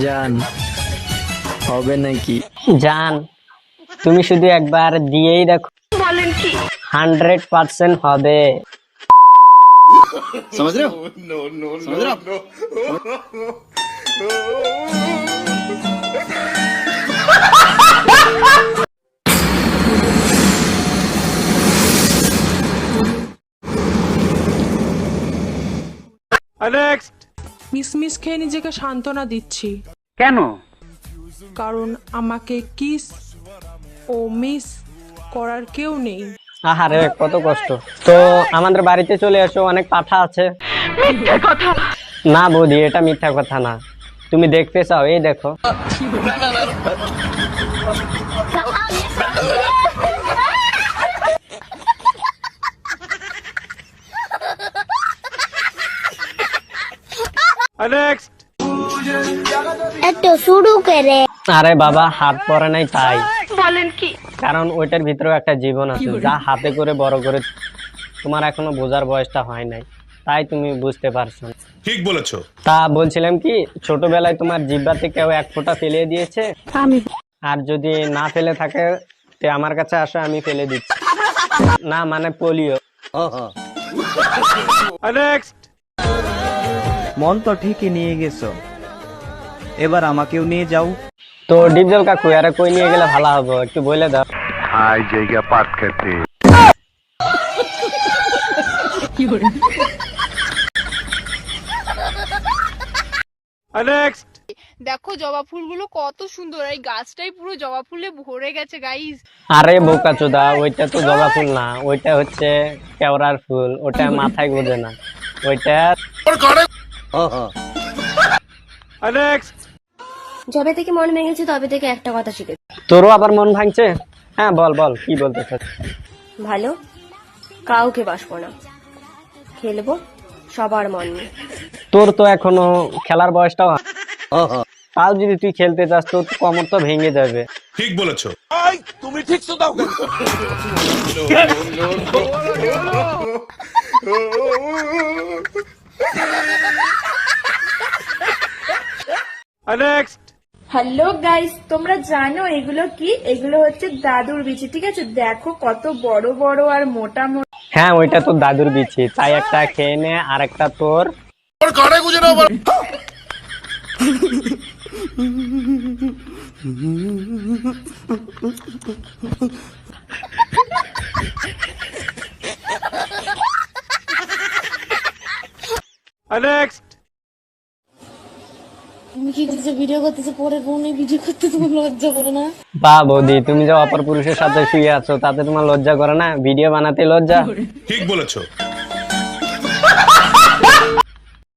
জান, হবে নাকি? জান, তুমি শুধু একবার দিয়েই দেখো, বলেন কি? 100% হবে। समझ रहे हो? समझ रहे हो? মিসমিস খেয়ে নিজেকে সান্ত্বনা দিচ্ছি, কেন? কারণ আমাকে কিস ও মিস করার কেউ নেই। আহারে কত কষ্ট। তো আমাদের বাড়িতে চলে এসো, অনেক পাঠা আছে। মিথ্যে কথা। না বৌদি, এটা মিথ্যা কথা না। তুমি দেখতে চাও, এই দেখো। একটু শুরু করে আরে বাবা, হাত পরে নাই তাই। বলেন কি? কারণ ওইটার ভিতরেও একটা জীবন আছে, যা হাতে করে বড় করে তোমার এখনো বোঝার বয়সটা হয় নাই, তাই তুমি বুঝতে পারছো না। ঠিক বলেছো। তা বলছিলাম কি, ছোটবেলায় তোমার জিহ্বাতে কেউ এক ফোঁটা ফেলে দিয়েছে? আমি। আর যদি না ফেলে থাকে তে আমার কাছে আসো, আমি ফেলে দিচ্ছি। না মানে পোলিও। মন তো ঠিকই নিয়ে গেছো, এবার আমাকেও নিয়ে যাও। তো ডিপজল কাকু, আরে কই নিয়ে গেলে ভালো হবে, একটু বলে দাও। হাই জায়গা পাট খেতে। দেখো জবা ফুলগুলো কত সুন্দর, এই গাছটাই পুরো জবা ফুলে ভরে গেছে গাইস। আরে বোকা চোদা, ওইটা তো জবা ফুল না, ওইটা হচ্ছে কেওড়ার ফুল, ওটা মাথায় গোজে না, ওইটা। যবে থেকে মন ভেঙেছে তবে থেকে একটা কথা শিখেছি, তোরও আবার মন ভাঙছে? হ্যাঁ বল বল, কি বলতে চাস? ভালো কাউকে বাসবো না, খেলবো সবার মন নিয়ে। তোর তো এখনো খেলার বয়সটাও তাও যদি তুই খেলতে চাস, তোর কোমর তো ভেঙে যাবে। ঠিক বলেছো। হ্যালো গাইস, তোমরা জানো এগুলো কি? এগুলো হচ্ছে দাদুর বিচি, ঠিক আছে? দেখো কত বড় বড় আর মোটা মোটা। হ্যাঁ, ওইটা তোর দাদুর বিচি, তাই একটা খেয়ে নে, আর একটা তোর। তুমি কি করতেছো? ভিডিও করতেছো, পরে ফোনে ভিডিও করতে তোমার লজ্জা করে না? বা বৌদি, তুমি যে অপর পুরুষের সাথে শুয়ে আছো, তাতে তোমার লজ্জা করে না? ভিডিও বানাতে লজ্জা? ঠিক বলেছো।